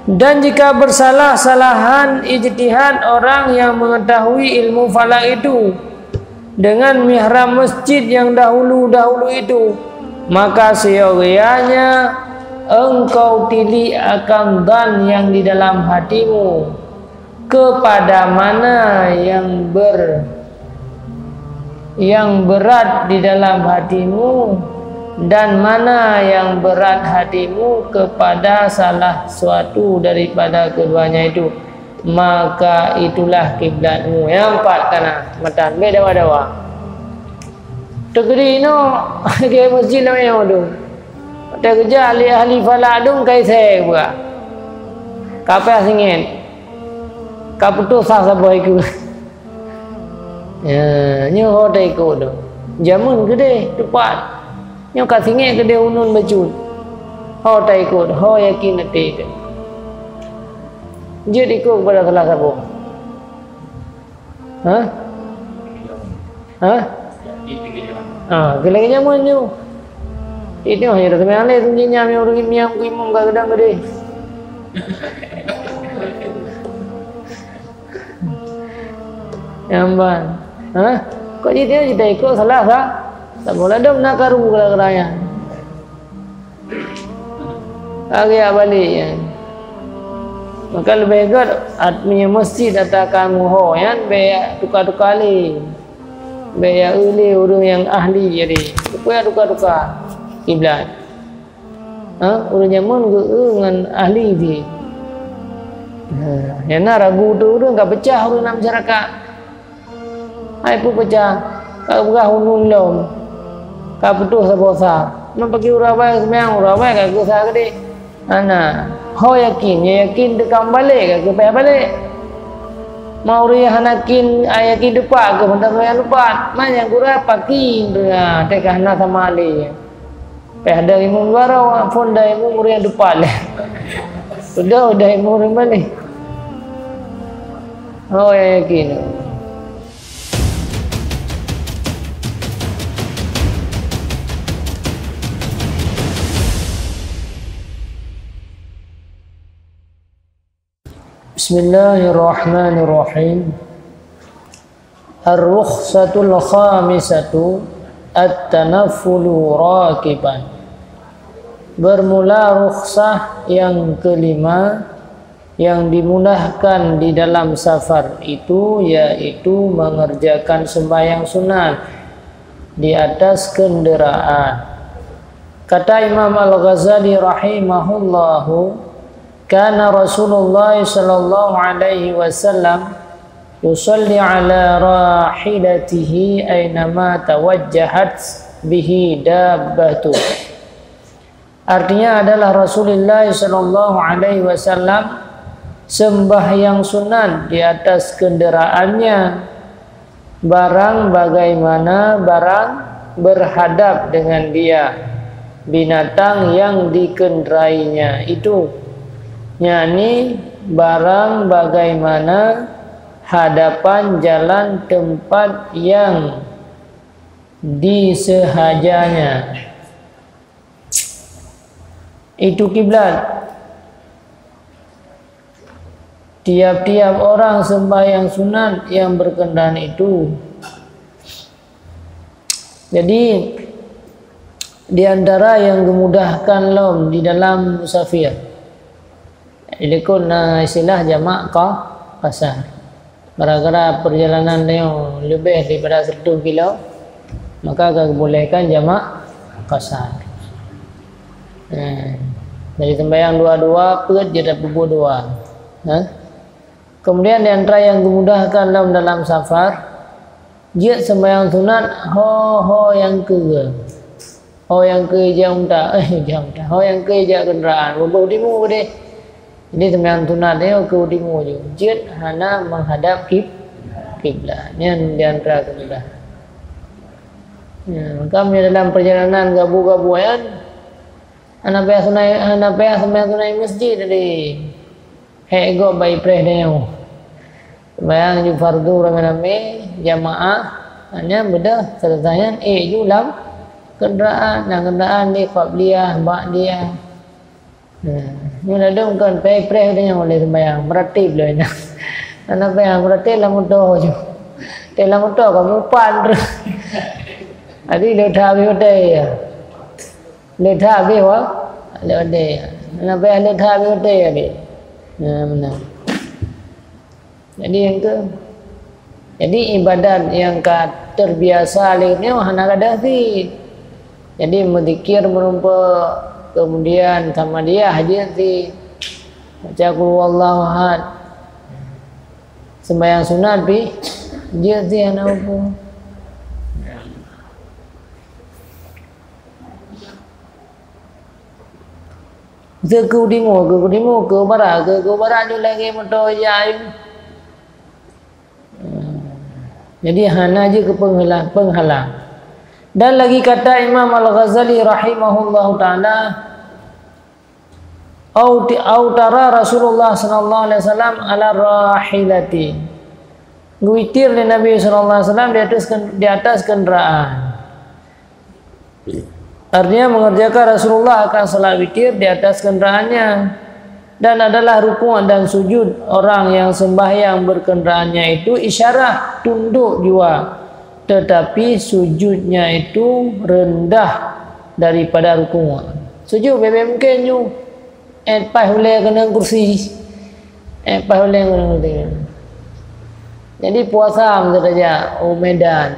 Dan jika bersalah-salahan ijtihad orang yang mengetahui ilmu falak itu dengan mihrab masjid yang dahulu-dahulu itu, maka seyogianya engkau tili akan dan yang di dalam hatimu, kepada mana yang berat di dalam hatimu dan mana yang berat hatimu kepada salah suatu daripada keduanya itu, maka itulah kiblatmu. Yang empat kana matan be dawa-dawa tegeri no ke masjid namanya tu tak kerja ahli falak dum kai saya buat kapal singit kaputus sah sabah ikut ya nyo hotai ikut tu jamun gede tepat nyo kat singit gede unun bacun hotai ikut ho yakin nanti je ikut kepada salah sabah geleng jamun tu itu hanya rasa meale tu nyam yang orang miam kuimong kat gedang gede Yamban, kok jadi kita ikut salah sah? Tak boleh dom nak karu kerana agak balik ya. Maka lebih baik adminya masjid datangkan muho ya, biar tukar-tukar li, biar uli orang yang ahli jadi, supaya tukar-tukar kiblat. Orang zaman dengan ahli di. Yang nak ragu tu orang tak pecah orang dalam masyarakat. Hai pun pecah, kau berah unung lom, kau putus sebosa. Nak pergi urawai semang urawai kau kesah kedi. Ana, ho yakin dekam balik kau payah balik. Mau ria hanakin ayakin depan kau hendak saya lupa. Mana gura pakin dia, tekah nak sama ali. Payah dari mungkara, phone dari mungkara depan. Sudah imur balik. Ho yakin. Bismillahirrahmanirrahim. Ar-rukhsatul khamisatu at-tanaffulu rakiban. Bermula rukhsah yang kelima yang dimudahkan di dalam safar itu, yaitu mengerjakan sembahyang sunat di atas kenderaan. Kata Imam Al-Ghazali rahimahullahu, kana Rasulullah sallallahu alaihi wasallam yusalli ala rahilatihi aynama tawajjahat bihi dabbatu. Artinya adalah Rasulullah sallallahu alaihi wasallam sembahyang sunat di atas kenderaannya, barang bagaimana barang berhadap dengan dia, binatang yang dikendarainya itu, yakni barang bagaimana hadapan jalan tempat yang disehajanya. Itu kiblat. Tiap-tiap orang sembahyang sunat yang berkendaraan itu. Jadi di antara yang memudahkan lom di dalam musafir, ikut istilah jamak qasar. Gara-gara perjalanan yang lebih daripada 1 kilo, maka bolehkan jamak qasar. Jadi sembahyang dua-dua perut je dapat dua. Kemudian di antara yang dimudahkan dalam safar, dia sembahyang sunat ho yang ke. Ho yang ke jam tak, ho yang ke je kenderaan. Bau dimu deh. Jadi sembahyang sunat dia ke dimu je. Dia hanya menghadap kiblat. Ini di antara kemudahan. Kami dalam perjalanan gabu-gabu kan, anak payah sembahyang masjid tadi. Hego bayi preh dia. Sembahyang ju fardu ramai-ramai jamaah, hanya beda selesaian ju lam kenderaan, kenderaan ni qabliyah, ba'diyah. Ni ada bukan pre-pre dia boleh sembahyang meratib lah ini. Anak sembahyang meratib lah mudah je. Telah mudah kamu pan terus. Adi letha beode ya. Letha bewa. Leode. Anak sembahyang letha beode ya be. Nah, benar. Jadi yang ke jadi ibadat yang terbiasa lainnya hana kada sih. Jadi berzikir merupa kemudian sama dia haji sih. Baca qul huwallahu ahad. Sembahyang sunat bi dia sih hana apa. Ke dimo ke barat je lagi motor jaya. Jadi hana je ke penghalang. Dan lagi kata Imam Al-Ghazali rahimahullahu taala, au tara Rasulullah sallallahu alaihi wasallam ala rahilati. Witir di Nabi sallallahu alaihi wasallam di atas kendaraan. Artinya mengerjakan Rasulullah akan salat witir di atas kendaraannya. Dan adalah rukun dan sujud orang yang sembahyang berkendaraannya itu isyarat tunduk jua, tetapi sujudnya itu rendah daripada rukun. Sujud mungkin ju pas boleh kena kursi, pas boleh kena kursi. Jadi puasa macam saja, Medan,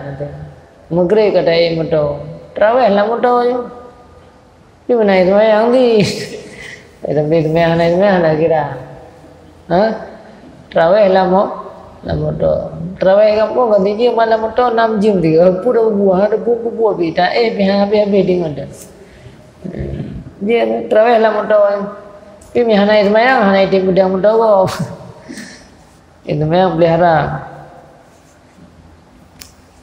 Maghrib kata motor, terawih lah motor je. Di mana itu yang di? Tapi sembahyang nak kira. Terawih lah motor. Terawih kampung kan dia malam motor 6 jam dia. Pura buah ada buah beda. Habis dengan dia. Dia terawih lah motor. Tapi hanai sembahyang hanai di gudang motor kau. Itu sembahyang pelihara.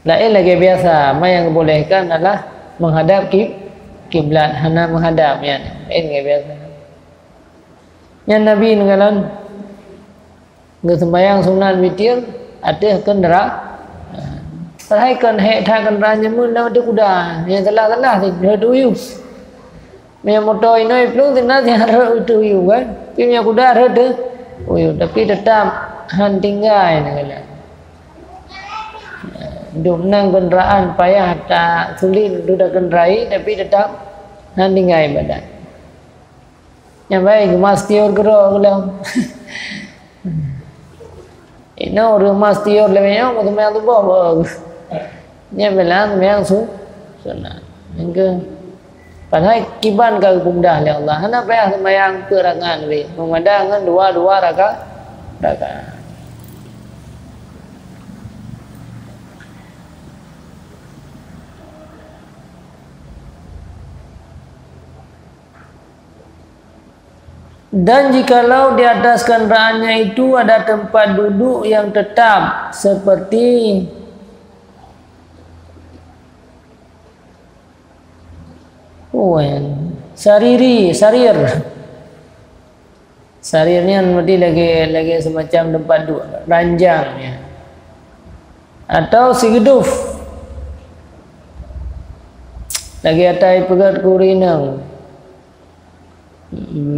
Lain lagi biasa. Yang bolehkan adalah menghadap kiblat, hana menghadap ya. Lain lagi biasa. Yang Nabi nenggalan sembahyang sunat witir ada kendaraan. Terhaikan hektar kendaraan jemun dah ada kuda. Yang telah sih ada uyu. Yang motor ini belum tidak ada uyu kan. Tapi yang kuda ada uyu. Tapi tetap han tinggal nenggalan. Duduk nang kendaraan payah tak sulit duduk kendarai tapi tetap han tinggal ibadat. Yang baik mas tiur gerak kelam. Ini orang mas tiur lebihnya mau sembahyang tu bawa. Yang belang sembahyang sunat. Engke padahal kiban ka kumdah oleh Allah. Hana payah sembahyang perangan we. Memandang dua rakaat. Dan jikalau di atas kendaraannya itu ada tempat duduk yang tetap seperti sarir. Sarirnya nanti lagi semacam tempat duduk ranjangnya. Atau sigeduf. Lagi atai pegat kurinang.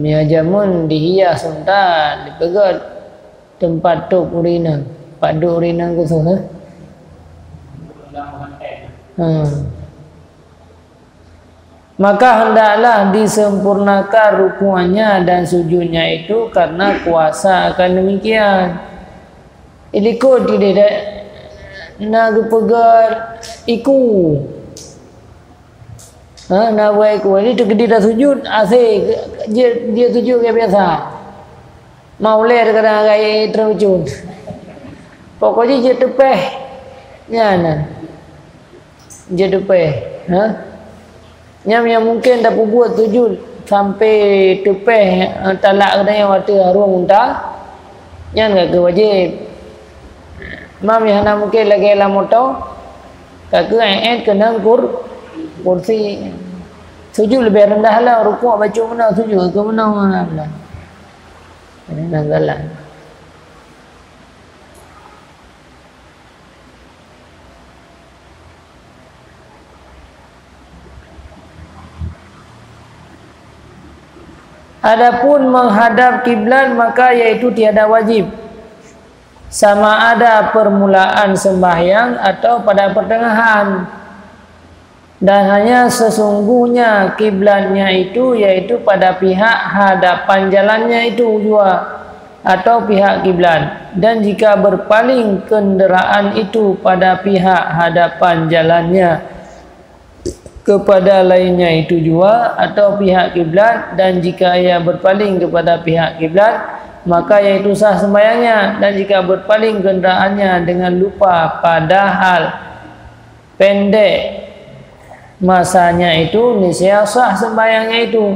Ya jamun dihias sebentar dipegat tempat tok urinang, padu urinang ku tu Maka hendaklah disempurnakan rukuannya dan sujudnya itu karena kuasa akan demikian. Ilikut tidak nak pegat iku. Nak buat kuat ni tergedi dah sujud asyik dia sujud kayak biasa mau ler kadang kayak terujud pokoknya dia tepeh nyana dia tepeh yang mungkin tak buat sujud sampai tepeh talak kadang yang waktu harum muntah yang enggak ke wajib mam yang mungkin lagi lah motor tak ke kena kursi sujud lebih rendah lah, rukuk baca mana sujud ke mana lah. Ini nanggalan. Adapun menghadap kiblat maka yaitu tiada wajib, sama ada permulaan sembahyang atau pada pertengahan, dan hanya sesungguhnya kiblatnya itu yaitu pada pihak hadapan jalannya itu juga atau pihak kiblat, dan jika berpaling kenderaan itu pada pihak hadapan jalannya kepada lainnya itu juga atau pihak kiblat, dan jika ia berpaling kepada pihak kiblat maka yaitu sah sembahyangnya, dan jika berpaling kenderaannya dengan lupa padahal pendek masanya itu niscaya sah sembahyangnya itu.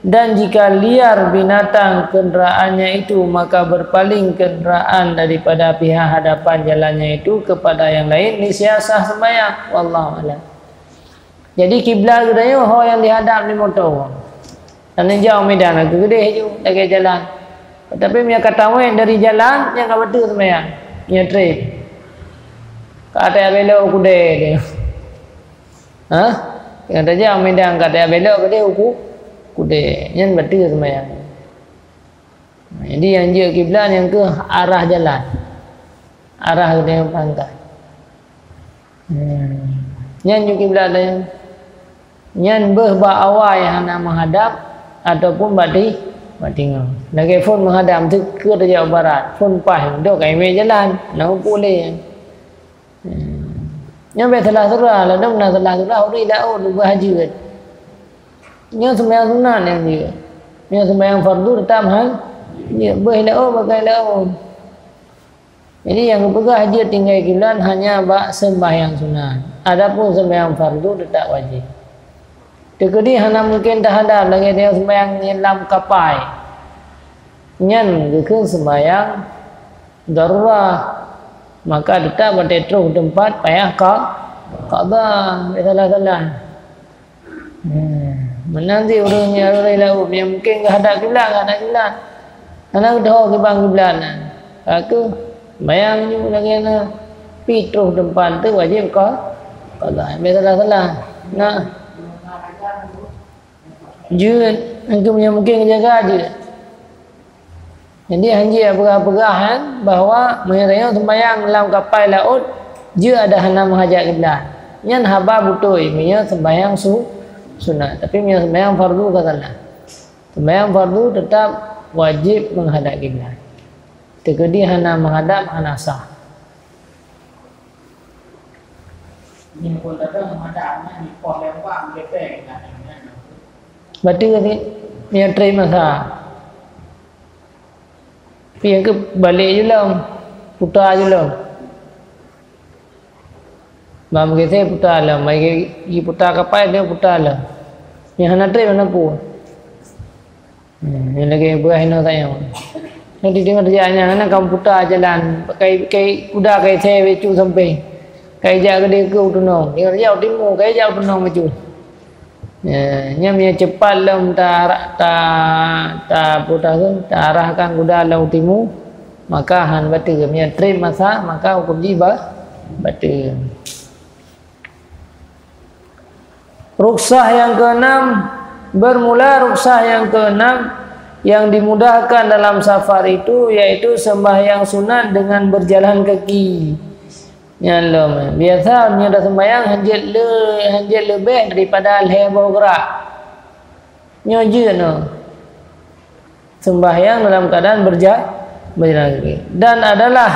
Dan jika liar binatang kenderaannya itu maka berpaling kenderaan daripada pihak hadapan jalannya itu kepada yang lain niscaya sah sembahyang. Wallahu a'lam. Jadi kiblat katanya orang yang dihadap ni motor. Dan jauh medan aku gede je dekat jalan. Tapi dia kata weh dari jalan yang enggak betul sembahyang. Dia trip. Kata belok kude dia. Ha? Kata jauh medan kata belok gede uku kude. Yang betul sembahyang. Jadi yang dia kiblat yang ke arah jalan. Arah dia pantai. Yang juga kiblat dia. Yang berba awal yang nak menghadap ataupun batingan. Lagi phone menghadap tu ke Jawa Barat. Phone pas dok kat email jalan. Nak boleh. Yang betul surah lah, dok nak salah surah uri dah berhaji kan. Yang sembahyang sunat yang dia. Yang sembahyang fardu tetap hal. Dia berhilau pakai lau. Jadi yang berpegang haji tinggal kiblat hanya bak sembahyang sunat. Adapun sembahyang fardu tetap wajib. Tekedi hana mungkin dah hadap lagi dia sembahyang dalam kapai. Nyan ke sembahyang darurah maka tetap bertetruh tempat payah Kaabah salah-salah. Menanti urusnya lau yang mungkin ke hadap kiblat hadap kiblat. Hana dah ke bang kiblat. Aku bayang je lagi ana pitruh tempat tu wajib Kaabah. Salah-salah. Nak je engkau punya mungkin jaga je. Jadi hanji perah-perahan bahawa menyerang sembahyang dalam kapal laut je ada hana menghajat kiblat. Nyan haba butoi punya sembahyang sunat, tapi punya sembahyang fardu katalah. Sembahyang fardu tetap wajib menghadap kiblat. Tekedi hana menghadap hana sah. Ini pun ada menghadapnya di pos lewat lepek kan. Berarti dia try masa. Pi ke balik je lah. Putar je lah. Bang kita putar lah. Mai pergi putar kapal dia putar lah. Yang hana try mana pun. Yang lagi berah hina sayang. Nanti dengar kerjaannya hana kamu putar jalan. Pakai kuda kai saya becu sampai. Kai jak ke dia ke tunong. Dengar jauh timur kai jauh tunong becu. Nya cepat lam ta putar tu ta arahkan kuda lau timur maka han batal nya trip masa maka hukum jiba batal. Ruksah yang keenam, bermula ruksah yang keenam yang dimudahkan dalam safar itu yaitu sembahyang sunat dengan berjalan kaki. Nyalom biasa nya dah sembahyang hanjit lebih daripada lebar gerak. Nya je no. Sembahyang dalam keadaan berjalan kaki. Dan adalah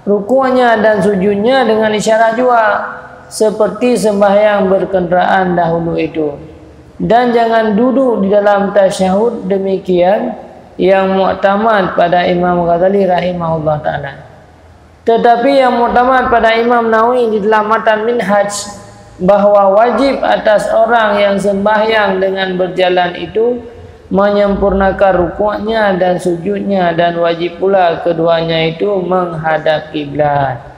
rukunya dan sujudnya dengan isyarat juga seperti sembahyang berkenderaan dahulu itu. Dan jangan duduk di dalam tasyahud demikian yang muktamad pada Imam Ghazali rahimahullah taala. Tetapi yang muktamad pada Imam Nawawi di dalam matan Minhaj bahawa wajib atas orang yang sembahyang dengan berjalan itu menyempurnakan rukuknya dan sujudnya, dan wajib pula keduanya itu menghadap kiblat.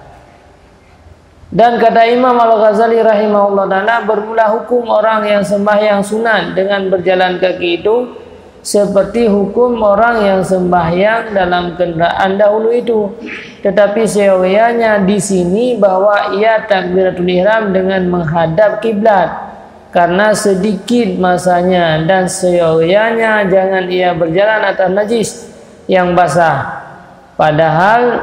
Dan kata Imam Al-Ghazali rahimahullah taala, bermula hukum orang yang sembahyang sunat dengan berjalan kaki itu seperti hukum orang yang sembahyang dalam kenderaan dahulu itu. Tetapi seyogyanya di sini bahwa ia takbiratul ihram dengan menghadap kiblat, karena sedikit masanya, dan seyogyanya jangan ia berjalan atas najis yang basah padahal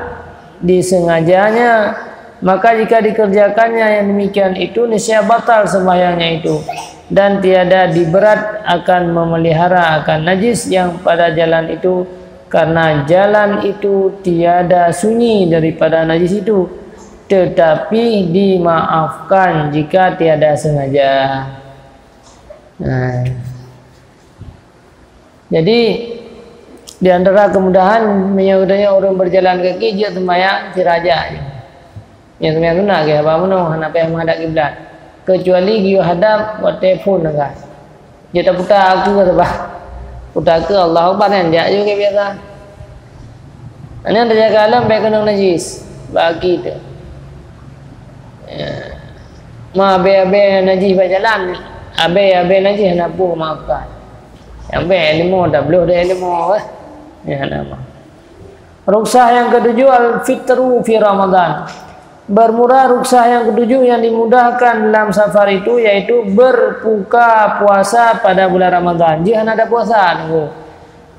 disengajanya, maka jika dikerjakannya yang demikian itu niscaya batal sembahyangnya itu, dan tiada diberat akan memelihara akan najis yang pada jalan itu, karena jalan itu tiada sunyi daripada najis itu, tetapi dimaafkan jika tiada sengaja. Nah, jadi di antara kemudahan menyudahnya orang berjalan kaki dia sembahyang siraja. Yang sembahyang tu nak ke apa menung hendak pergi menghadap kiblat. Kecuali dia hadap buat telefon kan. Dia tak putar aku kata bah. Putar ke Allah Akbar kan dia juga biasa. Ini ada jaga alam baik kena najis bagi tu. Ma abe najis berjalan. Abe najis nak pu maafkan. Yang be ilmu dah belum ada ilmu ya nama. Ruksah yang ketujuh al-fitru fi Ramadan. Bermurah ruksah yang ketujuh yang dimudahkan dalam safar itu yaitu berbuka puasa pada bulan Ramadan. Dia hendak ada puasa tunggu.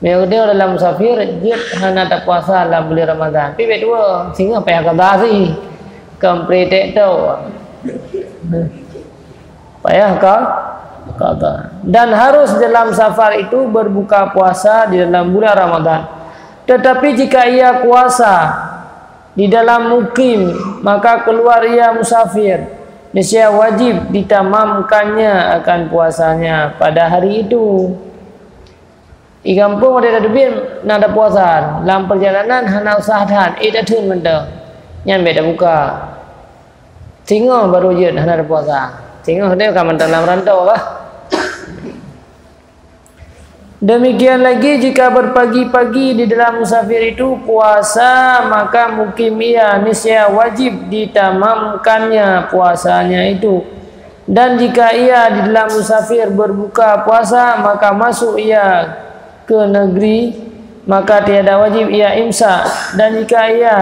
Dia dalam musafir dia hendak ada puasa dalam bulan Ramadan. Tapi dua sehingga apa yang kata sih? Komplete tu. Payah kata. Dan harus dalam safar itu berbuka puasa di dalam bulan Ramadan. Tetapi jika ia puasa di dalam mukim, maka keluar ia musafir, niscaya wajib ditamamkannya akan puasanya pada hari itu. Di kampung ada debin nak ada puasa, dalam perjalanan hendak usahakan, ida tun mentang, yang beda buka. Tengok baru je hendak ada puasa. Tengok dia akan mentang dalam rantau lah. Demikian lagi jika berpagi-pagi di dalam musafir itu puasa, maka mukim ia niscaya wajib ditamamkannya puasanya itu. Dan jika ia di dalam musafir berbuka puasa, maka masuk ia ke negeri, maka tiada wajib ia imsak. Dan jika ia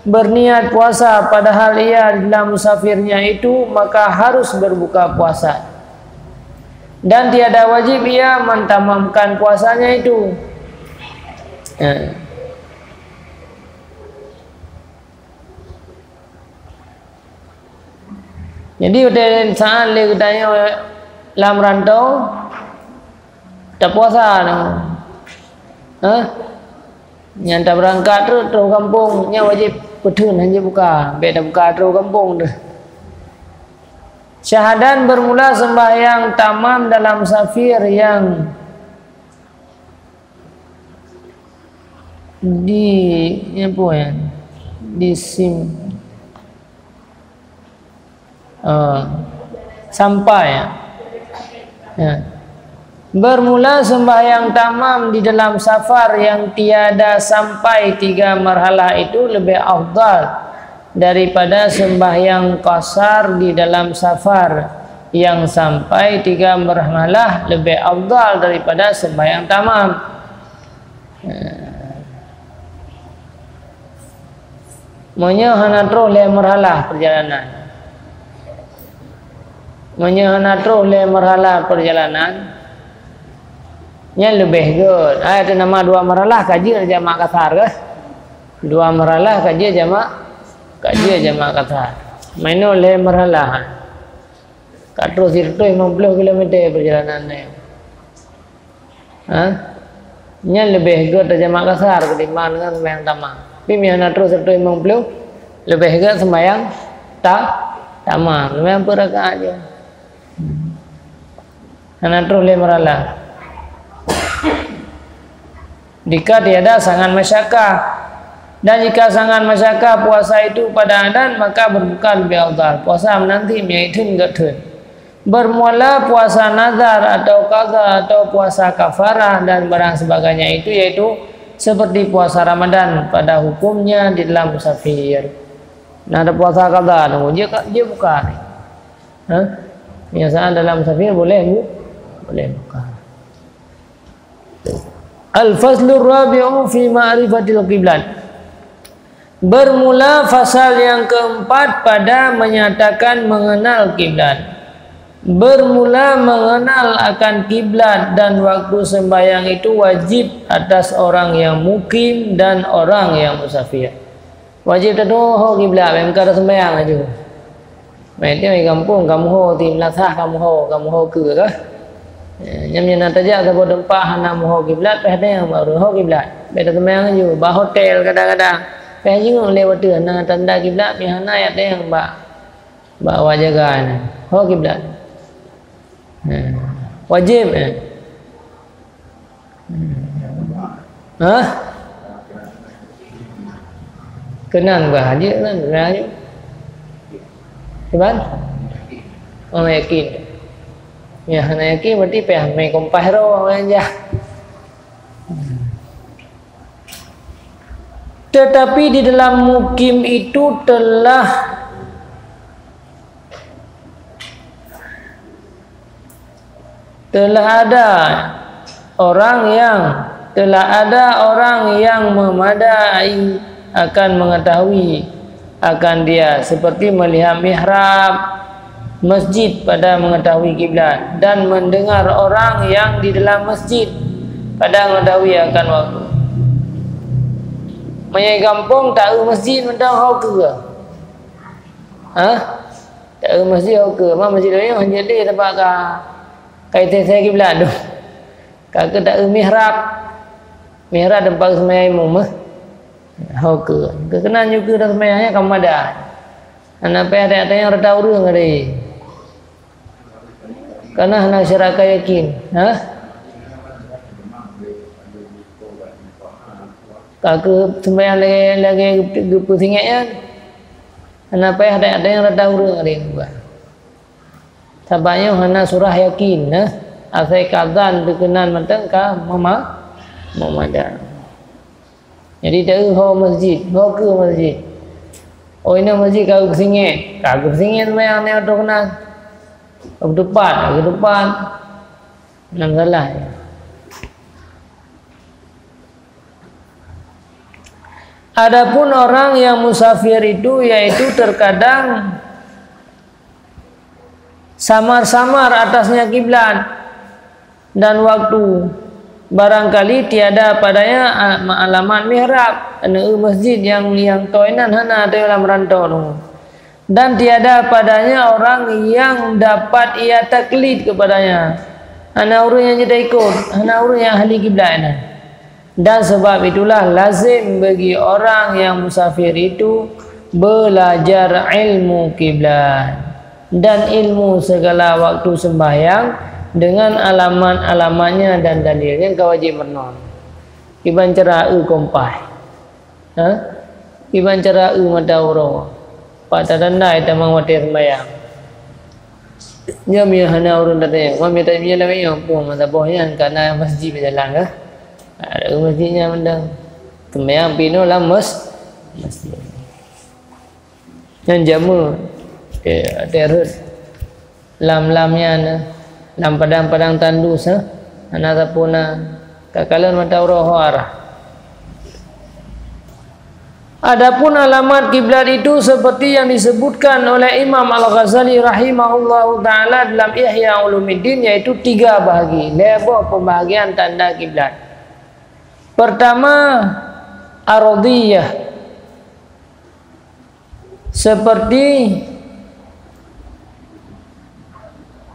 berniat puasa padahal ia di dalam musafirnya itu, maka harus berbuka puasa. Dan tiada wajib ia mentamamkan puasanya itu. Jadi udah saat dia tanya dalam rantau tak puasa yang tak berangkat terus kampungnya wajib betul hanya buka, beda buka terus kampung tu. Syahadan bermula sembahyang tamam dalam safir yang sampai ya. Bermula sembahyang tamam di dalam safar yang tiada sampai 3 marhalah itu lebih afdal daripada sembahyang qasar di dalam safar yang sampai 3 marhalah, lebih afdal daripada sembahyang tamam. Monya hana terus le marhalah perjalanan. Monya hana terus le marhalah perjalanan. Yang lebih good. Itu nama 2 marhalah kaji jamak kasar ke? 2 marhalah kaji jamak kasar. Maino le marhalah. Katro sirto 50 km perjalanan ni. Yang lebih good jamak kasar ketimbang dengan sembahyang tamam. Tapi miana terus sirto 50 lebih good sembahyang tamam. Sembahyang per rakaat aja. Hana terus le marhalah. Jika tiada sangan masyakkah, dan jika sangan masyakkah puasa itu pada adan, maka berbuka lebih afdal. Puasa menanti miaitun gatun. Bermula puasa nazar atau qadha atau puasa kafarah dan barang sebagainya itu, yaitu seperti puasa Ramadan pada hukumnya di dalam musafir. Nah, ada puasa qadha dia buka. Biasaan dalam musafir boleh buka. Al-faslur rabi'u fi ma'rifatil qiblat. Bermula fasal yang keempat pada menyatakan mengenal kiblat. bermula mengenal akan kiblat dan waktu sembahyang itu wajib atas orang yang mukim dan orang yang musafir. Wajib tahu kiblat, memang kada sembahyang aja. Mai dia mai kampung kamu ho tim lasah kamu ho ke kah? Nyam-nyam nak tajak sabo dempah hana ho kiblat peh yang baru ho kiblat. Beda sembahyang aja, bah hotel kadang-kadang. Peh jenguk lewat tu na tanda kiblat pi hana ayat yang bawa jagaan. Ho kiblat. Wajib kenan bah haji kan rayu kan orang yakin ya hana yakin berarti peh mai kompah ro aja. Tetapi di dalam mukim itu telah ada orang yang memadai akan mengetahui akan dia, seperti melihat mihrab masjid pada mengetahui kiblat dan mendengar orang yang di dalam masjid pada mengetahui akan waktu. Menyai kampung tahu masjid mentang hau ke? Tahu masjid hau ke? Mak masjid lain hanya dia tempat kaitan saya kiblat tu. Kakak tak mihrab tempat sembahyang imam hau ke. Kekenan juga dah sembahyangnya kamu ada. Anak peh ada yang reda urang tadi. Karena anak syaraka yakin. Kakak sembahyang lagi pusingnya. Anak peh ada yang reda urang tadi juga. Sabanya hana surah yakin asai kazan dikenan mentang ka mamadan. Jadi tahu ho masjid, ho ke masjid. Oh ini masjid kau kesingit sembahyang ni auto kenal. Ke depan. Enam salah. Adapun orang yang musafir itu yaitu terkadang samar-samar atasnya kiblat dan waktu, barangkali tiada padanya alamat mihrab masjid yang toinan hana dalam rantau tu, dan tiada padanya orang yang dapat ia taklid kepadanya, hana orang yang tidak ikut, hana orang yang ahli kiblat. Dan sebab itulah lazim bagi orang yang musafir itu belajar ilmu kiblat dan ilmu segala waktu sembahyang dengan alamat-alamatnya dan dalilnya. Kau wajib menon iban cara kompah iban cara madauro pada tanda itu mengwati sembahyang nyam ya hana urun tadi mami tak punya lagi yang pun mata bohnya karena masjid berjalan ke ada masjidnya mendang sembahyang pino lah masjid yang jamu terut lam-lamnya lam padang-padang tandus anak tapuna kakalan mata roh arah. Adapun alamat kiblat itu seperti yang disebutkan oleh Imam Al-Ghazali rahimahullahu taala dalam Ihya Ulumuddin, yaitu 3 bahagi lebar pembahagian tanda kiblat. Pertama, aradiyah, seperti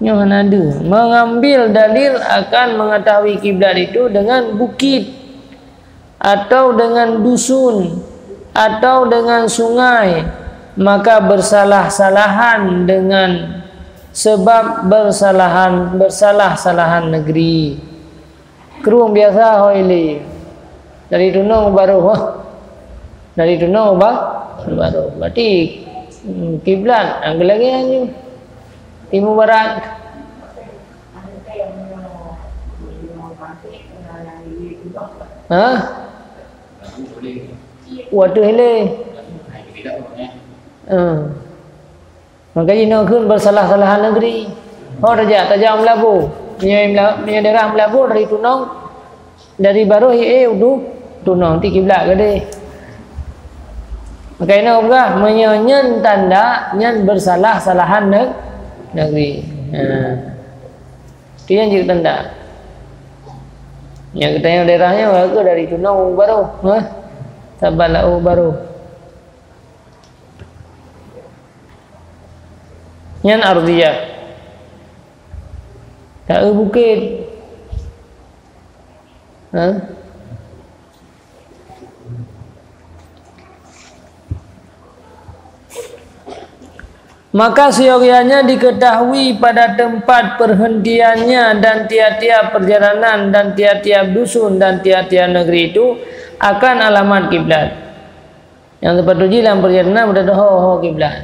yang ada mengambil dalil akan mengetahui kiblat itu dengan bukit atau dengan dusun atau dengan sungai, maka bersalah-salahan dengan sebab bersalah-salahan negeri. Kerung biasa hoili dari tunong baru dari tunong baru berarti kiblat anggal lagi anju timur barat. Waduh hele. Makanya nak kun bersalah-salahan negeri. Tajak Melabu. Punya daerah Melabu dari tunong dari baru tunong ti kiblat gede. Makanya ubah menyanyan tanda nyan bersalah-salahan negeri. Itu yang jadi tanda. Yang kita yang daerahnya warga dari Tunau baru, Sabalau baru. Yang ardiyah. Tak bukit. Maka seyogianya diketahui pada tempat perhentiannya dan tiap-tiap perjalanan dan tiap-tiap dusun dan tiap-tiap negeri itu akan alamat kiblat. Yang tempat tujuh dalam perjalanan berada ho kiblat.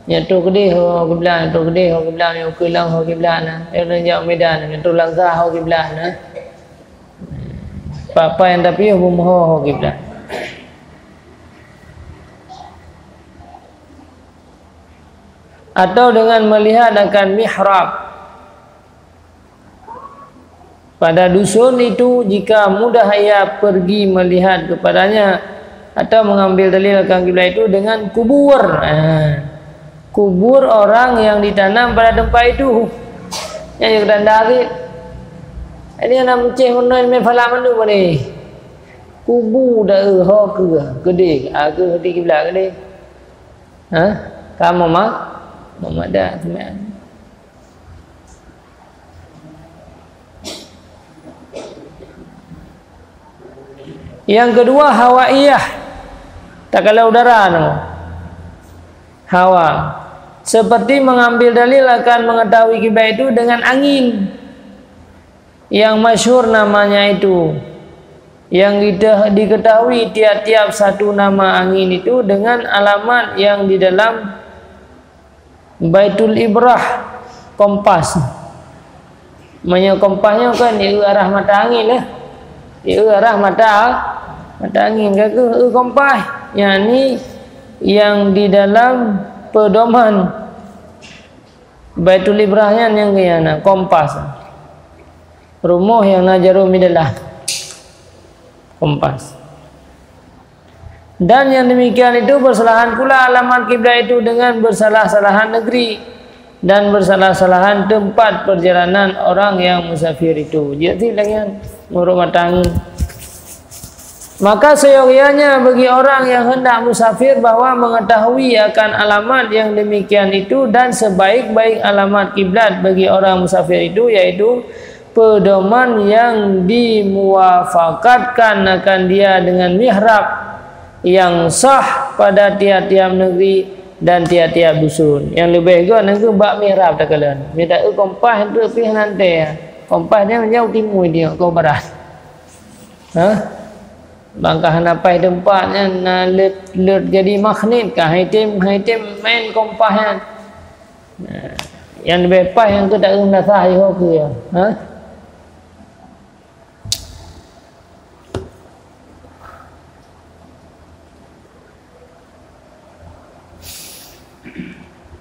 Yang tu kedih ho kiblat, tu kedih ho kiblat, yang kelang ho kiblat nah. Yang jauh Medan, yang tu Langsa ho kiblat nah. Apa yang tapi ho kiblat. Atau dengan melihat akan mihrab pada dusun itu jika mudah ia pergi melihat kepadanya, atau mengambil dalil akan kiblat itu dengan kubur kubur orang yang ditanam pada tempat itu yang kita dari ini nak menceh mana main falaman tu ni kubur dah ho ke gede ke hati kiblat gede kamu mah Muhammadah teman. Yang kedua hawaiyah. Tak kala udara hawa. Seperti mengambil dalil akan mengetahui kiblat itu dengan angin. Yang masyhur namanya itu. Yang diketahui tiap-tiap satu nama angin itu dengan alamat yang di dalam Baitul Ibrah, kompas. Maknanya kompasnya kan dia arah mata angin lah. Dia arah mata angin ke kompas. Yang ni yang di dalam pedoman Baitul Ibrahnya yang kena kompas. Rumah yang najaru midalah kompas. Dan yang demikian itu bersalahan pula alamat kiblat itu dengan bersalah-salahan negeri dan bersalah-salahan tempat perjalanan orang yang musafir itu. Jadi dengan rumah tangga. Maka seyogianya bagi orang yang hendak musafir bahwa mengetahui akan alamat yang demikian itu, dan sebaik-baik alamat kiblat bagi orang musafir itu yaitu pedoman yang dimuwafaqatkan akan dia dengan mihrab yang sah pada tiap-tiap negeri dan tiap-tiap dusun. Yang lebih gua nengku bak mihrab tak kalian. Minta kompas itu pih nanti. Kompas dia menjauh timur dia ke barat. Bangkah napai tempatnya let jadi magnet kah haitim main kompasnya. Yang lebih pas yang tu tak guna sah yo ke ya.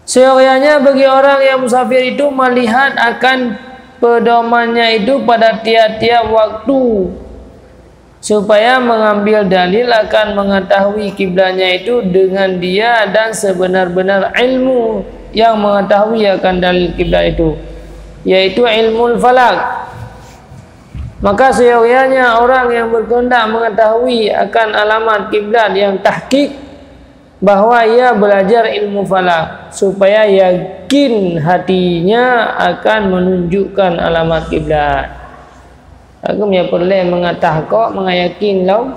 Seyogianya bagi orang yang musafir itu melihat akan pedomannya itu pada tiap-tiap waktu supaya mengambil dalil akan mengetahui kiblatnya itu dengan dia dan sebenar-benar ilmu yang mengetahui akan dalil kiblat itu, yaitu ilmu falak. Maka seyogianya orang yang berkehendak mengetahui akan alamat kiblat yang tahqiq bahwa ia belajar ilmu falak supaya yakin hatinya akan menunjukkan alamat kiblat. Aku punya perlu mengatah kok mengayakin lau,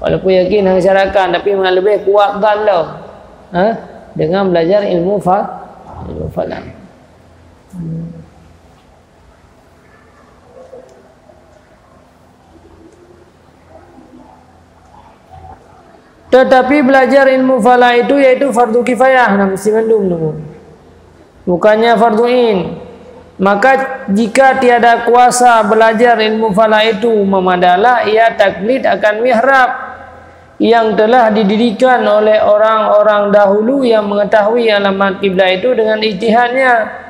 walaupun yakin masyarakat tapi lebih kuatkan lau dengan belajar ilmu falak. Tetapi belajar ilmu falak itu yaitu fardu kifayah, mesti mandum dulu. Bukannya fardu ain. Maka jika tiada kuasa belajar ilmu falak itu, memadalah ia taklid akan mihrab yang telah didirikan oleh orang-orang dahulu yang mengetahui alamat kiblat itu dengan ijtihadnya,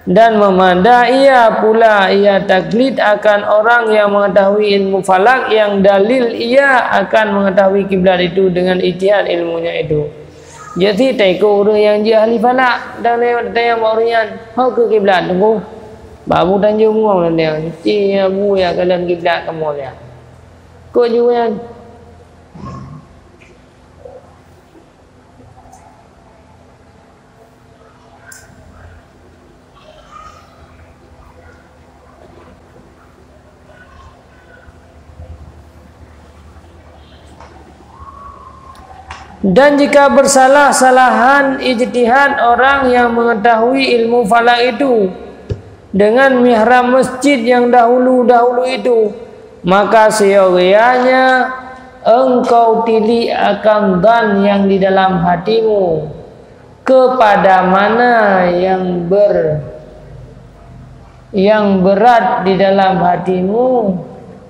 dan memadai ia pula ia taklid akan orang yang mengetahui ilmu falak yang dalil ia akan mengetahui kiblat itu dengan ijtihad ilmunya itu. Jadi taiko orang yang dia ahli falak dan lewat tayang orang hau ke kiblat tunggu. Babu tanjung ngong dia. Ci bu ya kalian kiblat kamu dia. Ko juga dan jika bersalah-salahan ijtihad orang yang mengetahui ilmu falak itu dengan mihrab masjid yang dahulu-dahulu itu, maka seyogianya engkau tili akan dan yang di dalam hatimu kepada mana yang berat di dalam hatimu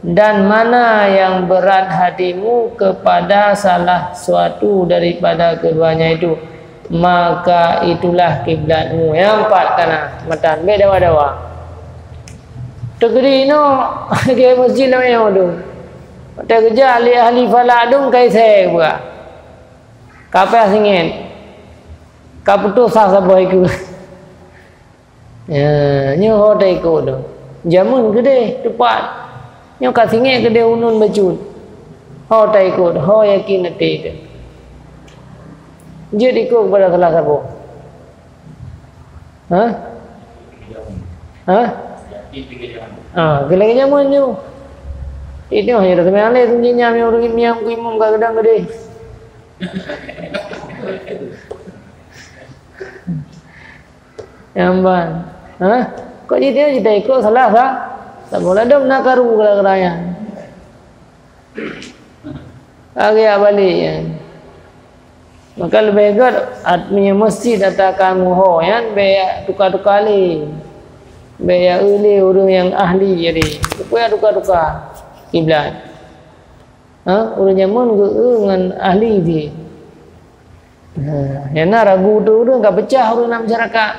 dan mana yang berat hatimu kepada salah suatu daripada keduanya itu, maka itulah kiblatmu. Yang empat kana matan beda dawa tegeri no ke masjid namanya tu tak kerja ahli falak dong kai saya buat kapal singit kaputus sah sabah iku ya nyo hotai ko do jamun gede tepat nyo ka singit gede unun bajut hotai ko ho yakin ate ke jadi ko kepada salah sabo gelai jamun nyo ini hanya rasa meale tunjinya me orang miam kuimum ka gedang gede Yamban, kok jadi kita ikut salah sah? Tak boleh dong nak karu kerana agak balik ya. Maka lebih baik adminya masjid atau kamu ho, ya, biar tukar-tukar li, biar uli orang yang ahli jadi, supaya tukar-tukar kiblat. Orang jamun dengan ahli di. Yang nak ragu tu orang tak pecah orang nak masyarakat.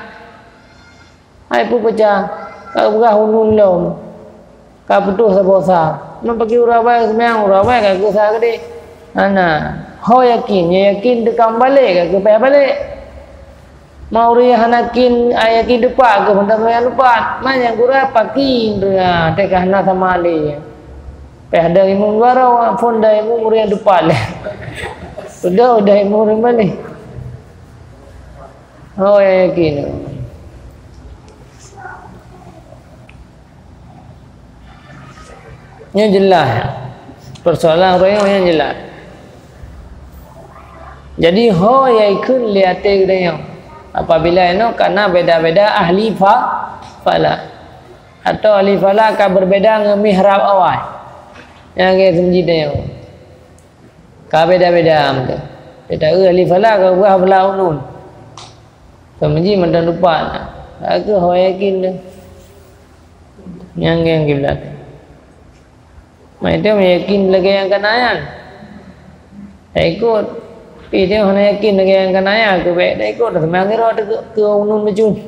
Hai pun pecah, kau bukan hunun lom, kau putus sabosa. Nampak orang baik semang orang baik kau sah kedi. Ana, ho yakin dekam balik kau payah balik. Mau dia hanakin ayakin depan kau hendak payah lupa. Mana gura pakin dia, tekah nak sama ali. Payah dari mungwara, phone dari mungwara depan. Sudah mungwara balik. Ho yakin. Ini jelas persoalan orang yang jelas. Jadi ho yang ikut lihat dia apabila ini karena beda-beda ahli falak atau ahli falak akan berbeda dengan mihrab awal yang kita sendiri dia kau beda-beda macam beda ahli falak kau buah belah ulun kemudian macam lupa aku ho yakin dia yang kiblat. Mereka yakin lagi yang kenayan. Ikut, dia hanya yakin lagi yang kenayan. Kebek dah ikut, semang kira ke unun macam.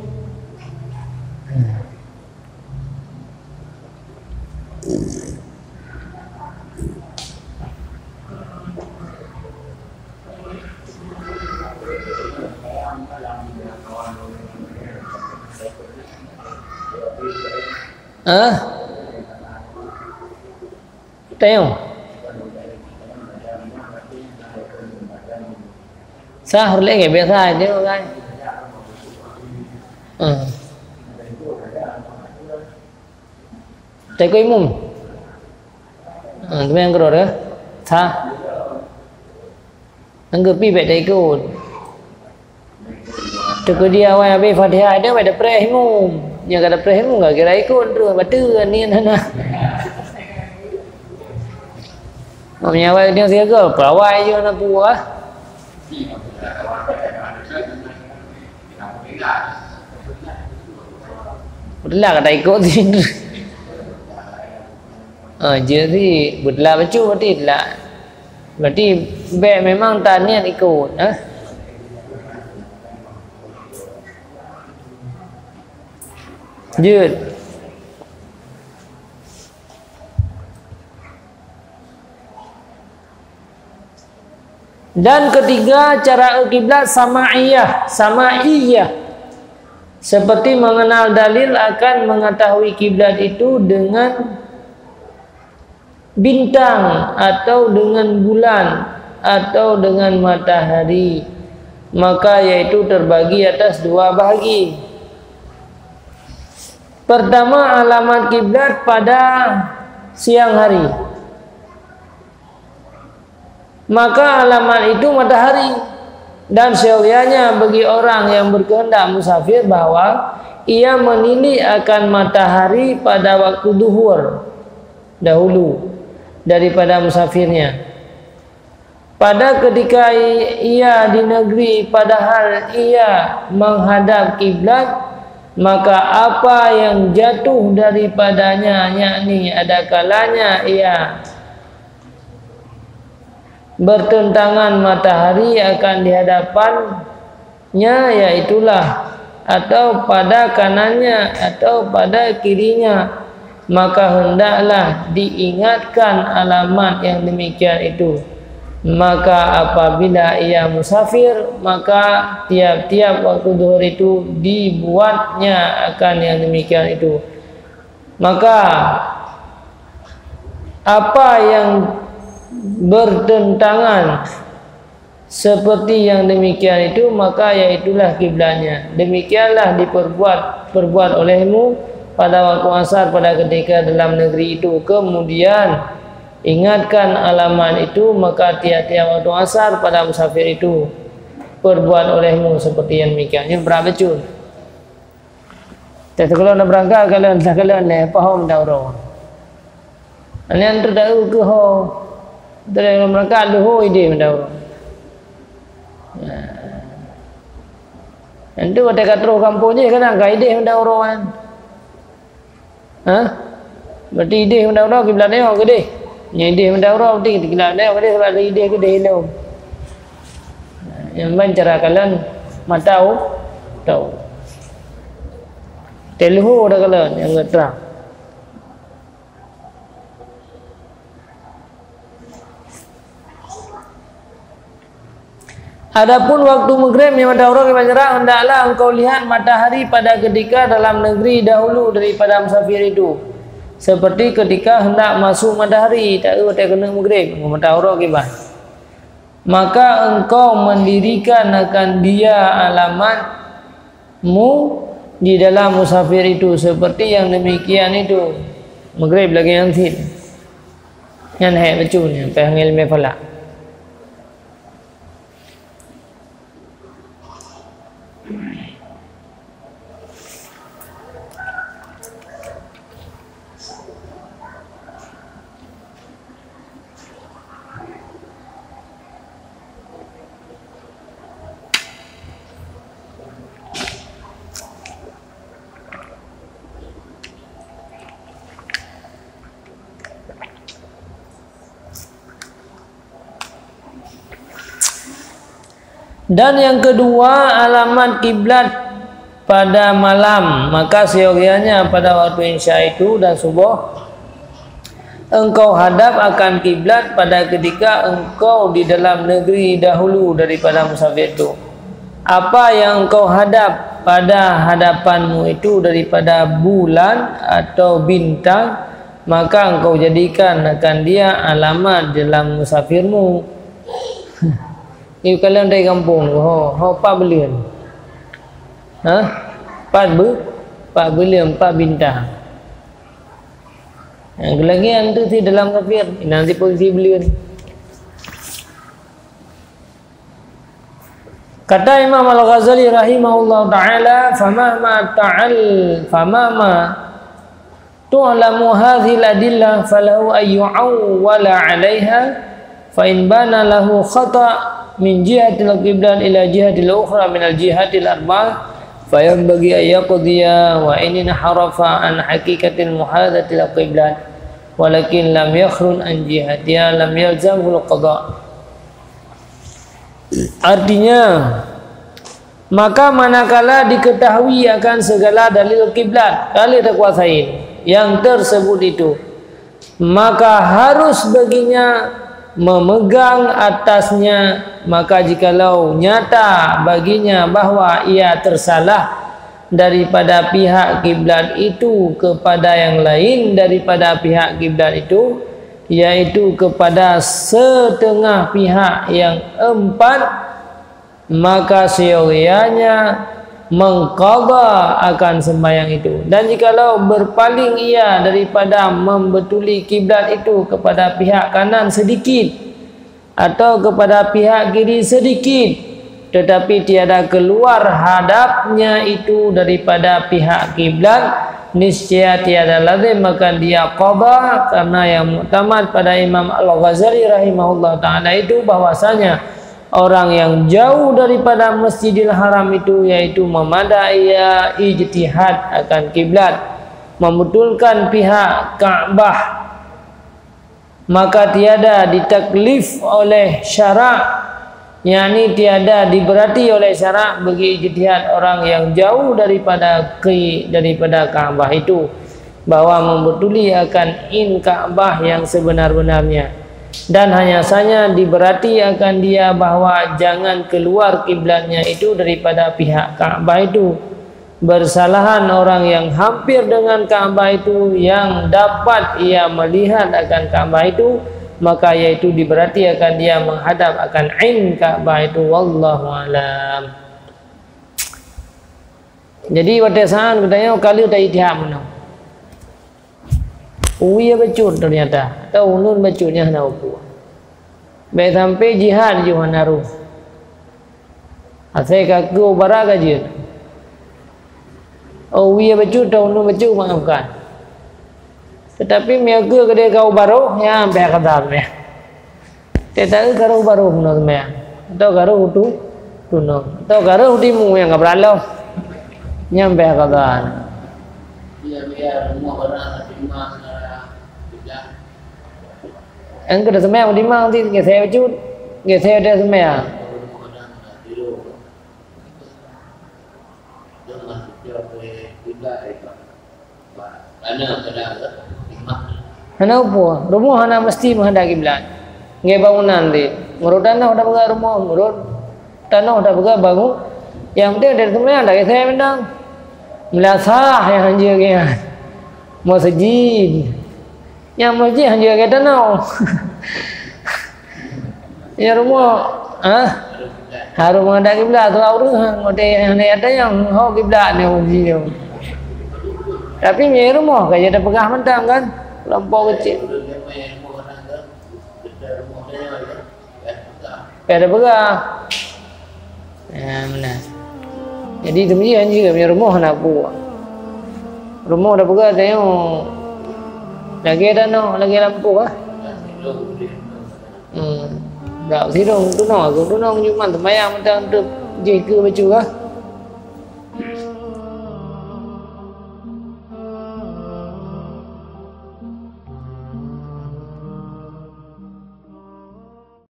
Tengok sahur lagi biasa aja kan teko imum tu yang keror ya sah anggap pi beda ikut teko dia awal habis Fatihah ada pada prehimum yang kata prehimum enggak kira ikut terus batu ni nana. Menyawai dia siaga, perawai je nak buah. Belah kata ikut sini. Jadi belah baju berarti lah. Berarti beg memang tak niat ikut. Jut. Dan ketiga, cara kiblat sama'iyah, seperti mengenal dalil akan mengetahui kiblat itu dengan bintang atau dengan bulan atau dengan matahari. Maka yaitu terbagi atas dua bahagi. Pertama, alamat kiblat pada siang hari. Maka alamat itu matahari. Dan seyogyanya bagi orang yang berkehendak musafir bahwa ia menilik akan matahari pada waktu duhur dahulu daripada musafirnya. Pada ketika ia di negeri padahal ia menghadap kiblat, maka apa yang jatuh daripadanya, yakni ada kalanya ia bertentangan matahari akan di hadapannya, yaitulah atau pada kanannya atau pada kirinya, maka hendaklah diingatkan alamat yang demikian itu. Maka apabila ia musafir, maka tiap-tiap waktu zuhur itu dibuatnya akan yang demikian itu. Maka apa yang bertentangan seperti yang demikian itu, maka yaitulah kiblatnya. Demikianlah diperbuat olehmu pada waktu asar pada ketika dalam negeri itu. Kemudian ingatkan alamat itu, maka tiap-tiap waktu asar pada musafir itu perbuat olehmu seperti yang demikian. Ini berapa cun? Tapi kalau nak berangkat kalian faham dah orang. Ini antar tahu ke ho? Dari berangkat ho ide dah orang. Itu ada kat kampung je kan angkat ide dah orang kan. Berarti ide dah orang kiblat dia ke deh. Yang ide dah orang berarti kiblat dia ke deh sebab ide ke deh lo. Yang mana cara kalian matau tahu. Telho dah kalian yang terang. Adapun waktu maghrib yang ada orang yang menyerah, hendaklah engkau lihat matahari pada ketika dalam negeri dahulu daripada musafir itu. Seperti ketika hendak masuk matahari, tak kena maghrib, matahari kibah. Maka engkau mendirikan akan dia alamatmu di dalam musafir itu, seperti yang demikian itu. Maghrib lagi yang tid. Yang hai bacun, yang panggil mefalak. Dan yang kedua, alamat kiblat pada malam. Maka seyogyanya pada waktu isya itu dan subuh engkau hadap akan kiblat pada ketika engkau di dalam negeri dahulu daripada musafir itu. Apa yang engkau hadap pada hadapanmu itu daripada bulan atau bintang, maka engkau jadikan akan dia alamat dalam musafirmu. Ini kalian dari kampung, pak belian, pak belian, pak bintang. Yang kelagian tu di dalam kafir, nanti posisi belian. Kata Imam Al-Ghazali rahimahullah taala, famama tu'lamu hadhil adillah falahu ayyu'awwala 'alaiha fa in bana lahu khata' min jihatil qiblat ila jihatil ukhra min al jihatil arba'ah fayanbaghi an yaqdiya wa in harafa an haqiqatil muhadatil qiblat walakin lam yakhrun an jihatiha lam yalzamul qada'. Artinya, maka manakala diketahui akan segala dalil kiblat kali terkuasai yang tersebut itu, maka harus baginya memegang atasnya, maka jikalau nyata baginya bahwa ia tersalah daripada pihak kiblat itu kepada yang lain daripada pihak kiblat itu, yaitu kepada setengah pihak yang empat, maka seyogianya mengqadha akan sembahyang itu. Dan jikalau berpaling ia daripada membetuli kiblat itu kepada pihak kanan sedikit atau kepada pihak kiri sedikit, tetapi tiada keluar hadapnya itu daripada pihak kiblat, niscaya tiada lazim maka dia qadha, karena yang muktamad pada Imam Al-Ghazali rahimahullah ta'ala itu bahwasanya orang yang jauh daripada Masjidil Haram itu yaitu memadai ijtihad akan kiblat, membetulkan pihak Ka'bah, maka tiada ditaklif oleh syarak, yakni tiada diberati oleh syarak bagi ijtihad orang yang jauh daripada Ka'bah itu, bahwa membetuli akan Ka'bah yang sebenar-benarnya. Dan hanya saja diberati akan dia bahwa jangan keluar kiblatnya itu daripada pihak Ka'bah itu. Bersalahan orang yang hampir dengan Ka'bah itu, yang dapat ia melihat akan Ka'bah itu, maka yaitu diberati akan dia menghadap akan Ka'bah itu. Wallahu alam. Jadi watasan katanya kali tak ijtihad mana. Uya becut ternyata, atau unun becutnya hendak upu. Baik sampai jihad juga naruh. Asal kaku barak aja. Oh uya becut atau unun becut maafkan. Tetapi mereka kedai kau baru, ya sampai kata me. Tetapi kau baru puno me. Atau kau utu puno. Atau kau utimu yang kau beralau. Nyampe kata. Biar rumah orang terima. Anh cứ được xem một tí mang thì nghe theo chút, nghe theo đây xem mẹ. Hana upo, rumah hana mesti menghadap kiblat. Nge bangunan di, menurut tanah udah buka rumah, menurut tanah udah buka bangun. Yang penting dari semuanya ada saya mendang. Melasah yang hanya kaya masjid. Yang masjid hanya kaya tanah. Ya rumah, harus menghadap kiblat. Kalau orang ada yang hau kiblat ni masjid. Tapi ni rumah kaya ada pegah mentang kan, lampau kecil. Ada pegah. Ya benar. Jadi demikian juga punya rumah nak buat. Rumah dah pegah tengok. Lagi ada no, lagi lampu ah. Tak sirong tu no, aku tu no cuma temayang mentang tu je ke baju ah.